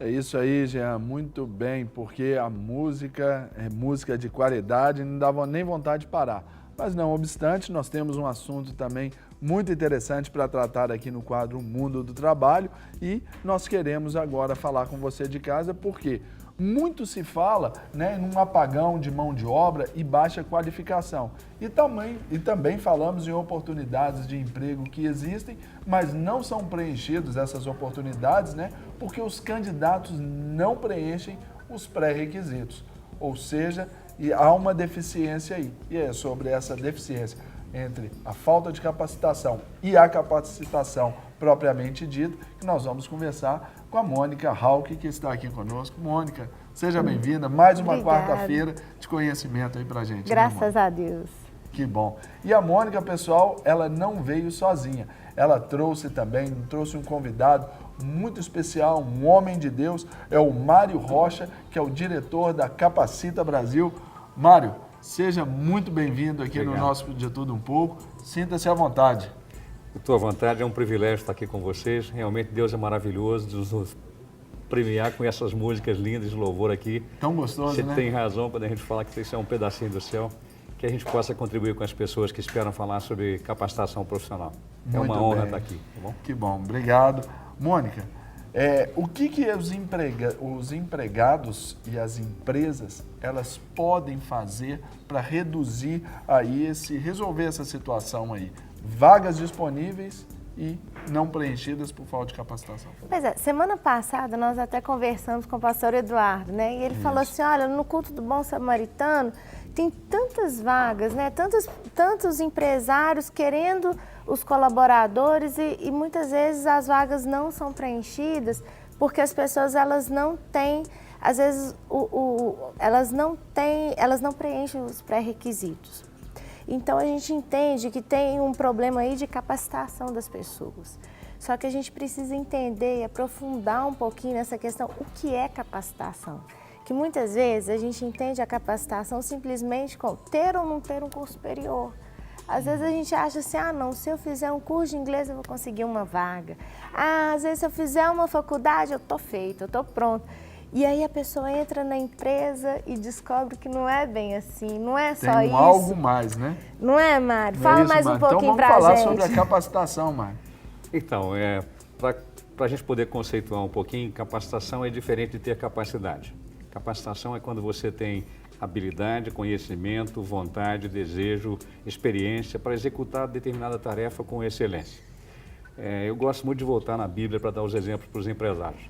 É isso aí, Jean, muito bem, porque a música é música de qualidade, não dava nem vontade de parar. Mas não obstante, nós temos um assunto também muito interessante para tratar aqui no quadro Mundo do Trabalho e nós queremos agora falar com você de casa porque muito se fala, né, num apagão de mão de obra e baixa qualificação. E também falamos em oportunidades de emprego que existem, mas não são preenchidas essas oportunidades, né, porque os candidatos não preenchem os pré-requisitos. Ou seja, há uma deficiência aí. E é sobre essa deficiência entre a falta de capacitação e a capacitação propriamente dita que nós vamos conversar com a Mônica Hauck, que está aqui conosco. Mônica, seja bem-vinda. Mais uma quarta-feira de conhecimento aí pra gente. Graças a Deus. Que bom. E a Mônica, pessoal, ela não veio sozinha. Ela trouxe um convidado muito especial, um homem de Deus, é o Mário Rocha, que é o diretor da Capacita Brasil. Mário, seja muito bem-vindo aqui no nosso De Tudo Um Pouco. Sinta-se à vontade. Estou à vontade, é um privilégio estar aqui com vocês. Realmente Deus é maravilhoso de nos premiar com essas músicas lindas de louvor aqui. Tão gostoso, Você né? tem razão quando a gente fala que isso é um pedacinho do céu, que a gente possa contribuir com as pessoas que esperam falar sobre capacitação profissional. É uma honra estar aqui, tá bom? Que bom, obrigado. Mônica, o que os empregados e as empresas elas podem fazer para reduzir aí resolver essa situação aí? Vagas disponíveis e não preenchidas por falta de capacitação. Pois é, semana passada nós até conversamos com o pastor Eduardo, né? E ele falou assim, olha, no culto do Bom Samaritano tem tantas vagas, né? Tantos empresários querendo os colaboradores e muitas vezes as vagas não são preenchidas porque as pessoas elas não têm, às vezes elas não preenchem os pré-requisitos. Então a gente entende que tem um problema aí de capacitação das pessoas. Só que a gente precisa entender e aprofundar um pouquinho nessa questão, o que é capacitação? Que muitas vezes a gente entende a capacitação simplesmente com ter ou não ter um curso superior. Às vezes a gente acha assim, não, se eu fizer um curso de inglês eu vou conseguir uma vaga. Às vezes se eu fizer uma faculdade eu tô feito, eu tô pronto. E aí a pessoa entra na empresa e descobre que não é bem assim, não é só Tem isso. algo mais, né? Não é, Mário? Fala mais um pouquinho pra gente. Então vamos falar sobre a capacitação, Mário. Então, para a gente poder conceituar um pouquinho, capacitação é diferente de ter capacidade. Capacitação é quando você tem habilidade, conhecimento, vontade, desejo, experiência para executar determinada tarefa com excelência. Eu gosto muito de voltar na Bíblia para dar os exemplos para os empresários.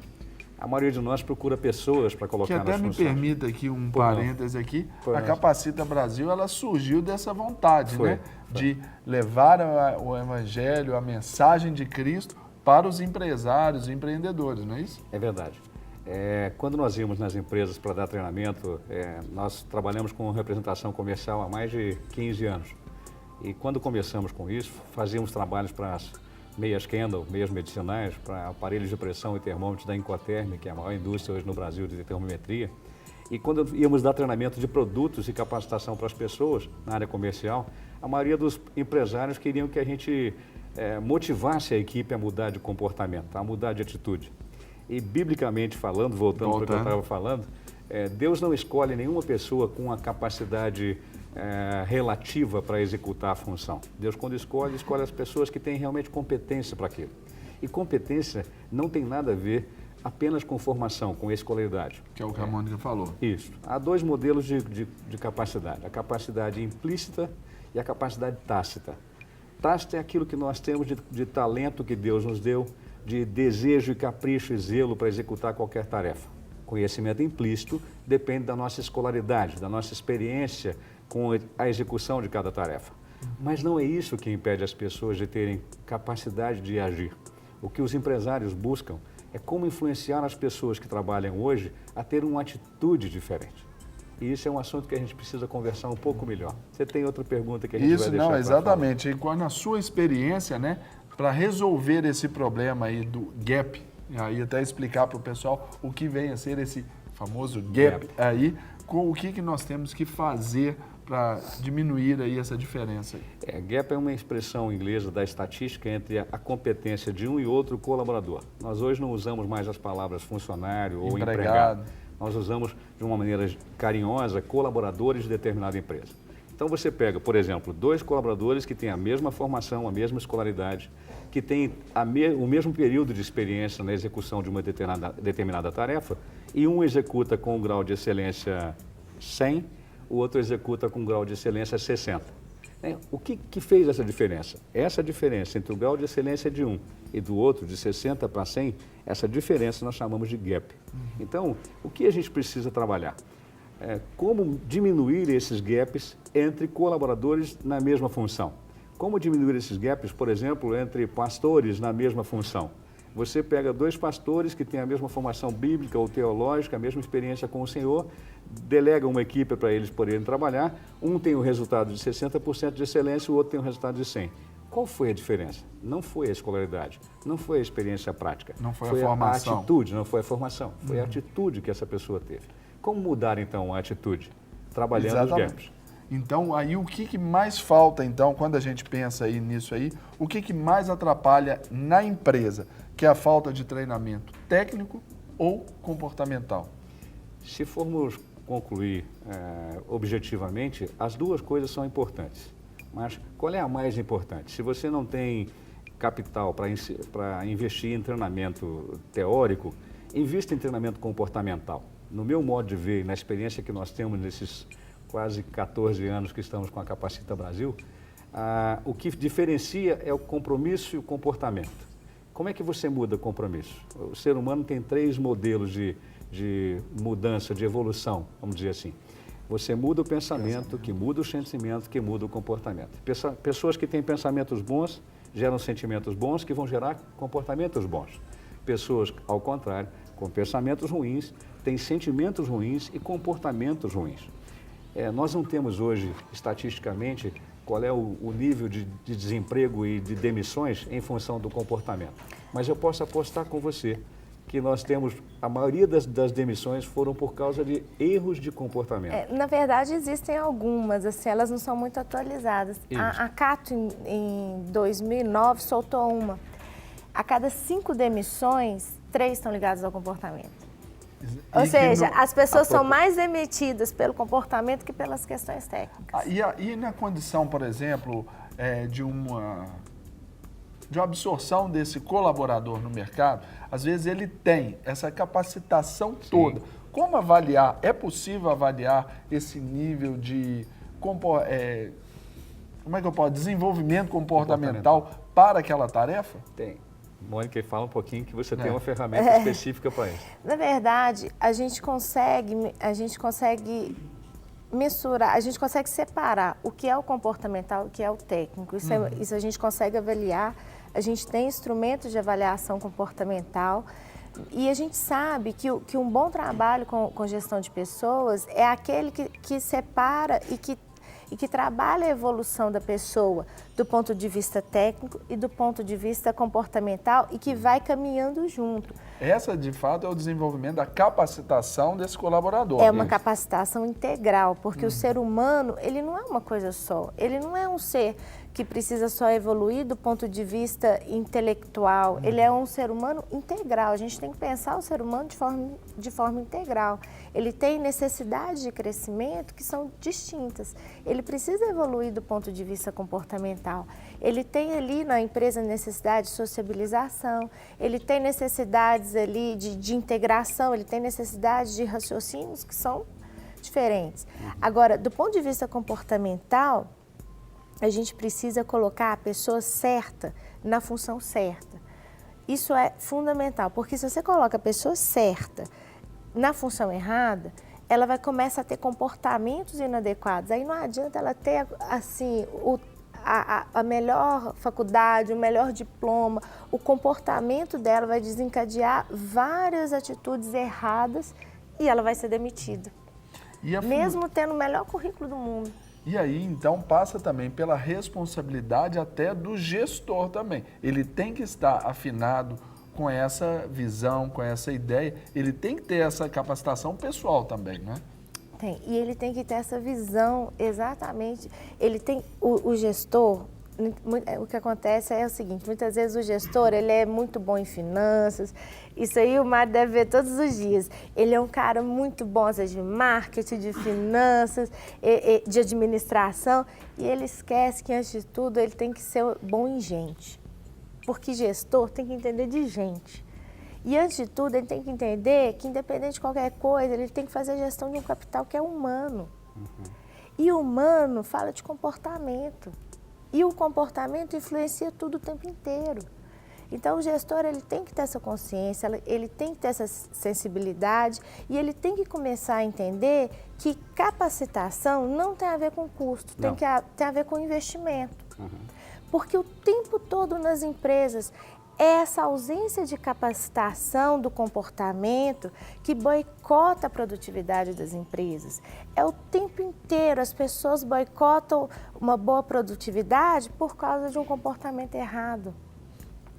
A maioria de nós procura pessoas para colocar nas funções. Que até me permita aqui um parêntese aqui, a Capacita Brasil, ela surgiu dessa vontade, né? De levar o evangelho, a mensagem de Cristo para os empresários, empreendedores, não é isso? É verdade. Quando nós íamos nas empresas para dar treinamento, nós trabalhamos com representação comercial há mais de 15 anos. E quando começamos com isso, fazíamos trabalhos para as meias Kendall, meias medicinais, para aparelhos de pressão e termômetros da Incoterm, que é a maior indústria hoje no Brasil de termometria. E quando íamos dar treinamento de produtos e capacitação para as pessoas na área comercial, a maioria dos empresários queriam que a gente motivasse a equipe a mudar de comportamento, a mudar de atitude. E biblicamente falando, voltando para o que eu estava falando, Deus não escolhe nenhuma pessoa com a capacidade relativa para executar a função. Deus, quando escolhe as pessoas que têm realmente competência para aquilo. E competência não tem nada a ver apenas com formação, com escolaridade. Que é o que a Mônica falou. Isso. Há dois modelos de capacidade. A capacidade implícita e a capacidade tácita. Tácita é aquilo que nós temos de talento que Deus nos deu, de desejo e capricho e zelo para executar qualquer tarefa. Conhecimento implícito depende da nossa escolaridade, da nossa experiência com a execução de cada tarefa. Mas não é isso que impede as pessoas de terem capacidade de agir. O que os empresários buscam é como influenciar as pessoas que trabalham hoje a ter uma atitude diferente. E isso é um assunto que a gente precisa conversar um pouco melhor. Você tem outra pergunta que a gente vai deixar? Não, exatamente. E qual na sua experiência, né, para resolver esse problema aí do gap, aí até explicar para o pessoal o que vem a ser esse famoso gap aí, o que nós temos que fazer para diminuir aí essa diferença? Gap é uma expressão inglesa da estatística entre a competência de um e outro colaborador. Nós hoje não usamos mais as palavras funcionário ou empregado. Nós usamos de uma maneira carinhosa colaboradores de determinada empresa. Então você pega, por exemplo, 2 colaboradores que têm a mesma formação, a mesma escolaridade, que têm o mesmo período de experiência na execução de uma determinada tarefa, e um executa com um grau de excelência 100, o outro executa com um grau de excelência 60. O que fez essa diferença? Essa diferença entre o grau de excelência de um e do outro, de 60 para 100, essa diferença nós chamamos de gap. Então, o que a gente precisa trabalhar? Como diminuir esses gaps entre colaboradores na mesma função. Como diminuir esses gaps, por exemplo, entre pastores na mesma função. Você pega 2 pastores que têm a mesma formação bíblica ou teológica, a mesma experiência com o Senhor, delega uma equipe para eles poderem trabalhar, um tem o resultado de 60% de excelência, o outro tem o resultado de 100%. Qual foi a diferença? Não foi a escolaridade, não foi a experiência prática. Não foi a formação. A atitude, não foi a formação, foi a atitude que essa pessoa teve. Como mudar, então, a atitude? Trabalhando os gaps. Então, aí o que mais falta, então, quando a gente pensa aí nisso aí, o que mais atrapalha na empresa, que é a falta de treinamento técnico ou comportamental? Se formos concluir objetivamente, as duas coisas são importantes. Mas qual é a mais importante? Se você não tem capital para investir em treinamento teórico, invista em treinamento comportamental. No meu modo de ver, na experiência que nós temos nesses quase 14 anos que estamos com a Capacita Brasil, o que diferencia é o compromisso e o comportamento. Como é que você muda o compromisso? O ser humano tem 3 modelos de mudança, de evolução, vamos dizer assim. Você muda o pensamento, que muda o sentimento, que muda o comportamento. Pessoas que têm pensamentos bons geram sentimentos bons que vão gerar comportamentos bons. Pessoas, ao contrário, com pensamentos ruins, têm sentimentos ruins e comportamentos ruins. Nós não temos hoje, estatisticamente, qual é o nível de desemprego e de demissões em função do comportamento. Mas eu posso apostar com você que nós temos, a maioria das demissões foram por causa de erros de comportamento. Na verdade, existem algumas, assim, elas não são muito atualizadas. A Cato, em 2009, soltou uma. A cada 5 demissões, 3 estão ligadas ao comportamento. Ou seja, as pessoas são mais demitidas pelo comportamento que pelas questões técnicas. E na condição, por exemplo, de uma absorção desse colaborador no mercado, às vezes ele tem essa capacitação toda. Sim. Como avaliar? É possível avaliar esse nível de desenvolvimento comportamental para aquela tarefa? Tem. Mônica, fala um pouquinho que você tem uma ferramenta específica para isso. Na verdade, a gente consegue mensurar, a gente consegue separar o que é o comportamental e o que é o técnico. Isso a gente consegue avaliar. A gente tem instrumentos de avaliação comportamental e a gente sabe que um bom trabalho com gestão de pessoas é aquele que separa e que trabalha a evolução da pessoa do ponto de vista técnico e do ponto de vista comportamental e que vai caminhando junto. Essa, de fato, é o desenvolvimento da capacitação desse colaborador. É uma capacitação integral, porque o ser humano, ele não é uma coisa só. Ele não é um ser que precisa só evoluir do ponto de vista intelectual. Ele é um ser humano integral. A gente tem que pensar o ser humano de forma integral. Ele tem necessidades de crescimento que são distintas. Ele precisa evoluir do ponto de vista comportamental. Ele tem ali na empresa necessidade de sociabilização, ele tem necessidades ali de integração, ele tem necessidades de raciocínios que são diferentes. Agora, do ponto de vista comportamental, a gente precisa colocar a pessoa certa na função certa. Isso é fundamental, porque se você coloca a pessoa certa na função errada, ela vai começar a ter comportamentos inadequados. Aí não adianta ela ter assim, a melhor faculdade, o melhor diploma, o comportamento dela vai desencadear várias atitudes erradas e ela vai ser demitida. Mesmo tendo o melhor currículo do mundo. E aí, então, passa também pela responsabilidade até do gestor também. Ele tem que estar afinado com essa visão, com essa ideia. Ele tem que ter essa capacitação pessoal também, né? Tem. E ele tem que ter essa visão, exatamente. Ele tem, o gestor, o que acontece é o seguinte, muitas vezes o gestor, ele é muito bom em finanças, isso aí o Mário deve ver todos os dias. Ele é um cara muito bom, às vezes, de marketing, de finanças, de administração, e ele esquece que, antes de tudo, ele tem que ser bom em gente. Porque gestor tem que entender de gente. E, antes de tudo, ele tem que entender que, independente de qualquer coisa, ele tem que fazer a gestão de um capital que é humano. E o humano fala de comportamento. E o comportamento influencia tudo o tempo inteiro. Então, o gestor, ele tem que ter essa consciência, ele tem que ter essa sensibilidade e ele tem que começar a entender que capacitação não tem a ver com custo, tem a ver com investimento. Porque o tempo todo nas empresas, essa ausência de capacitação do comportamento que boicota a produtividade das empresas. É o tempo inteiro, as pessoas boicotam uma boa produtividade por causa de um comportamento errado.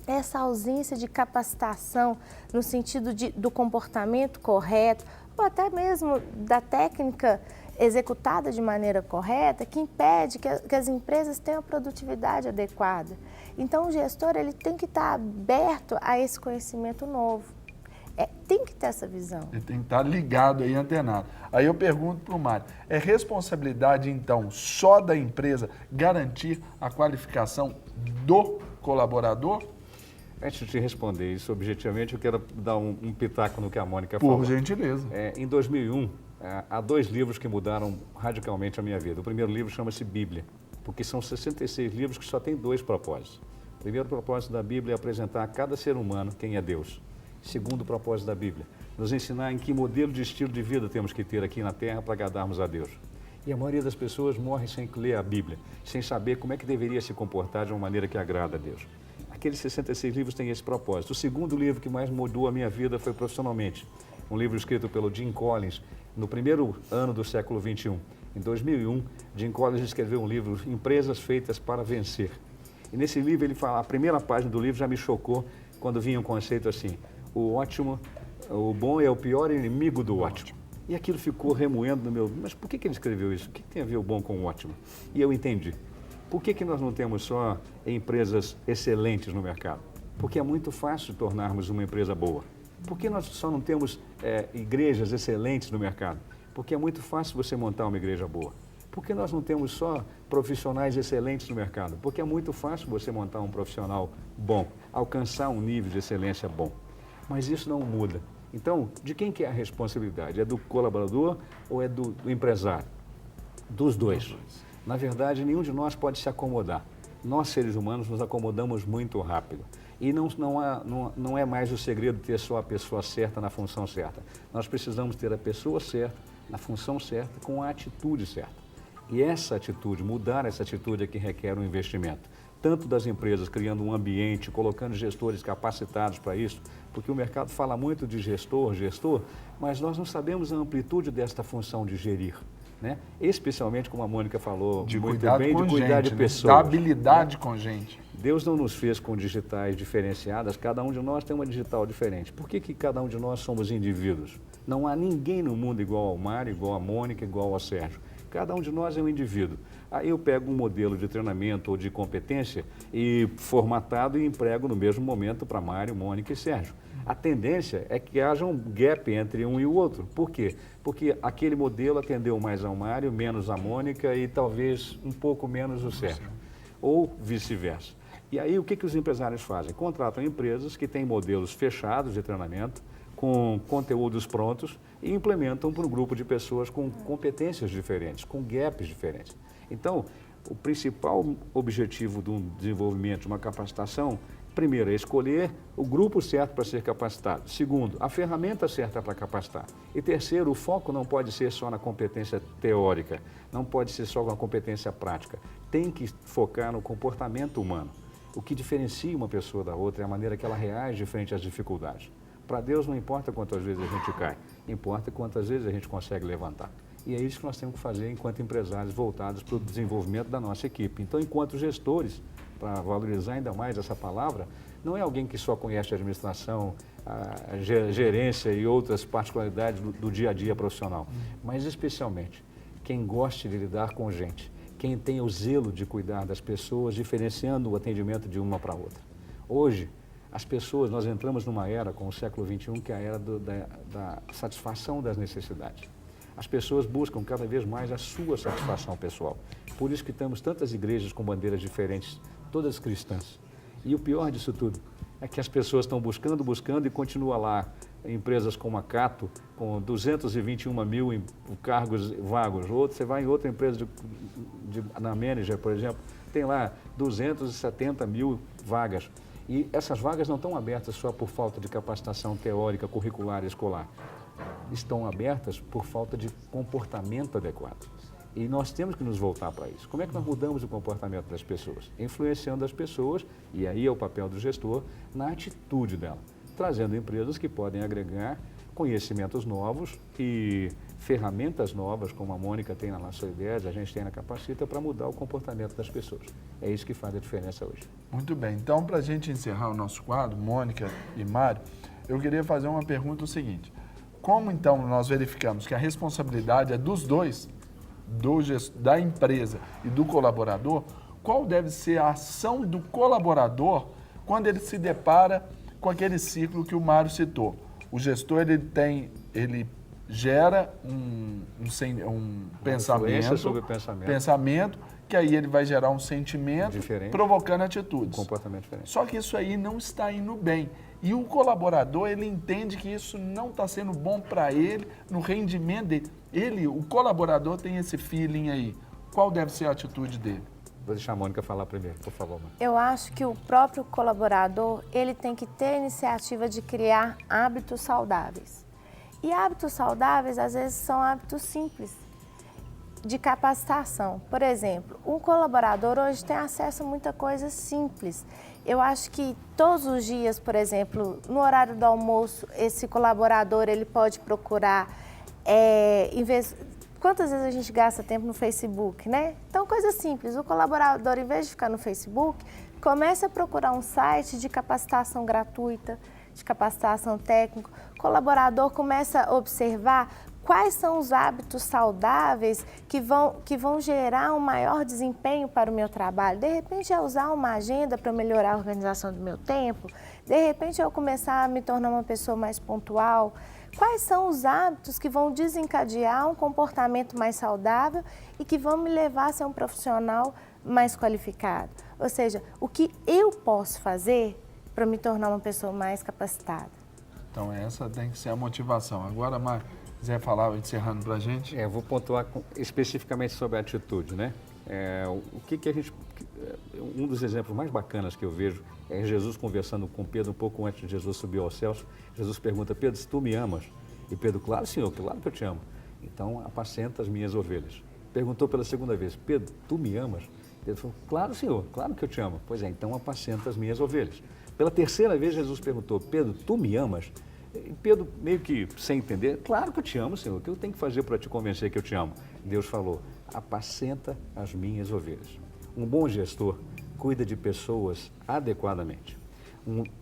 Essa ausência de capacitação no sentido do comportamento correto, ou até mesmo da técnica executada de maneira correta, que impede que as empresas tenham a produtividade adequada. Então, o gestor, ele tem que estar aberto a esse conhecimento novo. Tem que ter essa visão. Ele tem que estar ligado aí, antenado. Aí eu pergunto para o Mário, é responsabilidade, então, só da empresa garantir a qualificação do colaborador? Antes de responder isso objetivamente, eu quero dar um pitaco no que a Mônica falou. Por gentileza. Em 2001, há 2 livros que mudaram radicalmente a minha vida. O primeiro livro chama-se Bíblia, porque são 66 livros que só têm 2 propósitos. O primeiro propósito da Bíblia é apresentar a cada ser humano quem é Deus. Segundo propósito da Bíblia, nos ensinar em que modelo de estilo de vida temos que ter aqui na Terra para agradarmos a Deus. E a maioria das pessoas morre sem ler a Bíblia, sem saber como é que deveria se comportar de uma maneira que agrada a Deus. Aqueles 66 livros têm esse propósito. O segundo livro que mais mudou a minha vida foi profissionalmente. Um livro escrito pelo Jim Collins, no primeiro ano do século XXI. Em 2001, Jim Collins escreveu um livro, Empresas Feitas para Vencer. E nesse livro ele fala, a primeira página do livro já me chocou quando vinha um conceito assim, o ótimo, o bom é o pior inimigo do ótimo. E aquilo ficou remoendo no meu, mas por que ele escreveu isso? O que tem a ver o bom com o ótimo? E eu entendi. Por que nós não temos só empresas excelentes no mercado? Porque é muito fácil tornarmos uma empresa boa. Por que nós só não temos igrejas excelentes no mercado? Porque é muito fácil você montar uma igreja boa. Por que nós não temos só profissionais excelentes no mercado? Porque é muito fácil você montar um profissional bom, alcançar um nível de excelência bom. Mas isso não muda. Então, de quem que é a responsabilidade? É do colaborador ou é do empresário? Dos dois. Na verdade, nenhum de nós pode se acomodar. Nós, seres humanos, nos acomodamos muito rápido. E não é mais o segredo ter só a pessoa certa na função certa. Nós precisamos ter a pessoa certa, na função certa, com a atitude certa. E essa atitude, mudar essa atitude é que requer um investimento. Tanto das empresas criando um ambiente, colocando gestores capacitados para isso, porque o mercado fala muito de gestor, mas nós não sabemos a amplitude desta função de gerir. Né? Especialmente, como a Mônica falou, de muito cuidar bem, com de cuidar gente, de né? pessoas. Da habilidade com gente. Deus não nos fez com digitais diferenciadas, cada um de nós tem uma digital diferente. Por que cada um de nós somos indivíduos? Não há ninguém no mundo igual ao Mário, igual a Mônica, igual ao Sérgio. Cada um de nós é um indivíduo. Aí eu pego um modelo de treinamento ou de competência e formatado e emprego no mesmo momento para Mário, Mônica e Sérgio. A tendência é que haja um gap entre um e o outro. Por quê? Porque aquele modelo atendeu mais ao Mário, menos a Mônica e talvez um pouco menos o Sérgio. Ou vice-versa. E aí o que os empresários fazem? Contratam empresas que têm modelos fechados de treinamento, com conteúdos prontos e implementam para um grupo de pessoas com competências diferentes, com gaps diferentes. Então, o principal objetivo de um desenvolvimento, de uma capacitação, primeiro, é escolher o grupo certo para ser capacitado. Segundo, a ferramenta certa para capacitar. E terceiro, o foco não pode ser só na competência teórica, não pode ser só na competência prática. Tem que focar no comportamento humano. O que diferencia uma pessoa da outra é a maneira que ela reage frente às dificuldades. Para Deus não importa quantas vezes a gente cai, importa quantas vezes a gente consegue levantar. E é isso que nós temos que fazer enquanto empresários voltados para o desenvolvimento da nossa equipe. Então, enquanto gestores, para valorizar ainda mais essa palavra, não é alguém que só conhece a administração, a gerência e outras particularidades do dia a dia profissional, mas especialmente quem goste de lidar com gente, quem tem o zelo de cuidar das pessoas, diferenciando o atendimento de uma para outra. Hoje, as pessoas, nós entramos numa era com o século XXI, que é a era da satisfação das necessidades. As pessoas buscam cada vez mais a sua satisfação pessoal. Por isso que temos tantas igrejas com bandeiras diferentes, todas cristãs. E o pior disso tudo é que as pessoas estão buscando e continua lá empresas como a Cato, com 221 mil cargos vagos. Você vai em outra empresa na Manager, por exemplo, tem lá 270 mil vagas. E essas vagas não estão abertas só por falta de capacitação teórica, curricular e escolar. Estão abertas por falta de comportamento adequado. E nós temos que nos voltar para isso. Como é que nós mudamos o comportamento das pessoas? Influenciando as pessoas, e aí é o papel do gestor, na atitude dela. Trazendo empresas que podem agregar conhecimentos novos e ferramentas novas, como a Mônica tem na nossa ideia, a gente tem na Capacita, para mudar o comportamento das pessoas. É isso que faz a diferença hoje. Muito bem. Então, para a gente encerrar o nosso quadro, Mônica e Mário, eu queria fazer uma pergunta o seguinte. Como, então, nós verificamos que a responsabilidade é dos dois, da empresa e do colaborador, qual deve ser a ação do colaborador quando ele se depara com aquele ciclo que o Mário citou? O gestor, ele gera um pensamento, sobre o pensamento, que aí ele vai gerar um sentimento, diferente, provocando atitudes. Um comportamento diferente. Só que isso aí não está indo bem. E o colaborador, ele entende que isso não está sendo bom para ele, no rendimento dele. O colaborador tem esse feeling aí. Qual deve ser a atitude dele? Vou deixar a Mônica falar primeiro, por favor. Mônica. Eu acho que o próprio colaborador, ele tem que ter a iniciativa de criar hábitos saudáveis. E hábitos saudáveis, às vezes, são hábitos simples, de capacitação. Por exemplo, um colaborador hoje tem acesso a muita coisa simples. Eu acho que todos os dias, por exemplo, no horário do almoço, esse colaborador, ele pode procurar, quantas vezes a gente gasta tempo no Facebook, né? Então, coisa simples, o colaborador, em vez de ficar no Facebook, comece a procurar um site de capacitação gratuita, de capacitação técnica. O colaborador começa a observar quais são os hábitos saudáveis que vão gerar um maior desempenho para o meu trabalho. De repente, é usar uma agenda para melhorar a organização do meu tempo. De repente, eu começar a me tornar uma pessoa mais pontual. Quais são os hábitos que vão desencadear um comportamento mais saudável e que vão me levar a ser um profissional mais qualificado? Ou seja, o que eu posso fazer para me tornar uma pessoa mais capacitada? Então, essa tem que ser a motivação. Agora, Mário, quiser falar, encerrando para a gente? Eu vou pontuar especificamente sobre a atitude, né? Um dos exemplos mais bacanas que eu vejo é Jesus conversando com Pedro um pouco antes de Jesus subir aos céus. Jesus pergunta: Pedro, se tu me amas? E Pedro: claro, Senhor, claro que eu te amo. Então, apacenta as minhas ovelhas. Perguntou pela segunda vez: Pedro, tu me amas? Pedro falou: claro, Senhor, claro que eu te amo. Pois é, então apacenta as minhas ovelhas. Pela terceira vez, Jesus perguntou: Pedro, tu me amas? E Pedro, meio que sem entender: claro que eu te amo, Senhor. O que eu tenho que fazer para te convencer que eu te amo? Deus falou: apacenta as minhas ovelhas. Um bom gestor cuida de pessoas adequadamente.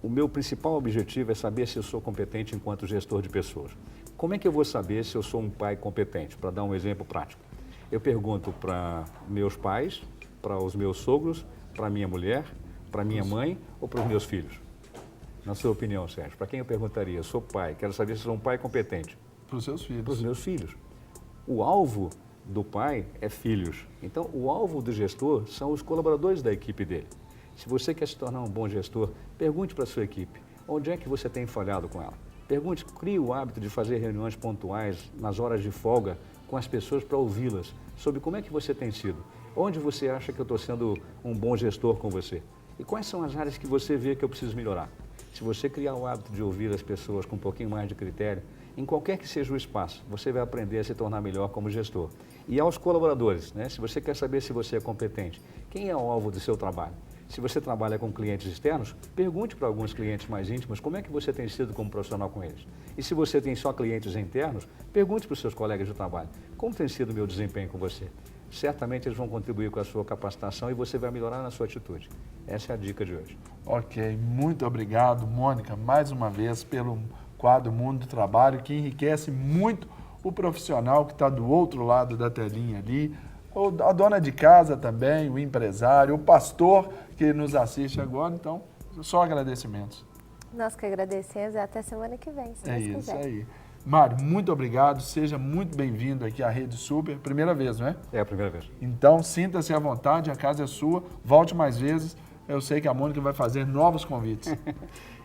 O meu principal objetivo é saber se eu sou competente enquanto gestor de pessoas. Como é que eu vou saber se eu sou um pai competente? Para dar um exemplo prático. Eu pergunto para meus pais, para os meus sogros, para minha mulher, para minha mãe ou para os meus filhos? Na sua opinião, Sérgio, para quem eu perguntaria? Eu sou pai, quero saber se sou um pai competente. Para os seus filhos. Para os meus filhos. O alvo do pai é filhos. Então, o alvo do gestor são os colaboradores da equipe dele. Se você quer se tornar um bom gestor, pergunte para a sua equipe: onde é que você tem falhado com ela? Pergunte, crie o hábito de fazer reuniões pontuais nas horas de folga com as pessoas para ouvi-las sobre como é que você tem sido. Onde você acha que eu estou sendo um bom gestor com você? E quais são as áreas que você vê que eu preciso melhorar? Se você criar o hábito de ouvir as pessoas com um pouquinho mais de critério, em qualquer que seja o espaço, você vai aprender a se tornar melhor como gestor. E aos colaboradores, né? Se você quer saber se você é competente, quem é o alvo do seu trabalho? Se você trabalha com clientes externos, pergunte para alguns clientes mais íntimos como é que você tem sido como profissional com eles. E se você tem só clientes internos, pergunte para os seus colegas de trabalho como tem sido o meu desempenho com você? Certamente eles vão contribuir com a sua capacitação e você vai melhorar na sua atitude. Essa é a dica de hoje. Ok, muito obrigado, Mônica, mais uma vez pelo quadro Mundo do Trabalho, que enriquece muito o profissional que está do outro lado da telinha ali, a dona de casa também, o empresário, o pastor que nos assiste agora. Então, só agradecimentos. Nós que agradecemos e até semana que vem, se Deus Isso quiser. aí. Mário, muito obrigado, seja muito bem-vindo aqui à Rede Super, primeira vez, não é? É a primeira vez. Então, sinta-se à vontade, a casa é sua, volte mais vezes, eu sei que a Mônica vai fazer novos convites.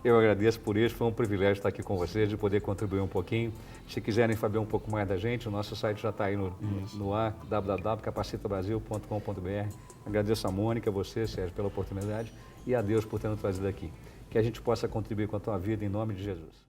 Eu agradeço por isso, foi um privilégio estar aqui com vocês, de poder contribuir um pouquinho. Se quiserem saber um pouco mais da gente, o nosso site já está aí no ar, www.capacitabrasil.com.br. Agradeço a Mônica, a você, Sérgio, pela oportunidade e a Deus por ter nos trazido aqui. Que a gente possa contribuir com a tua vida em nome de Jesus.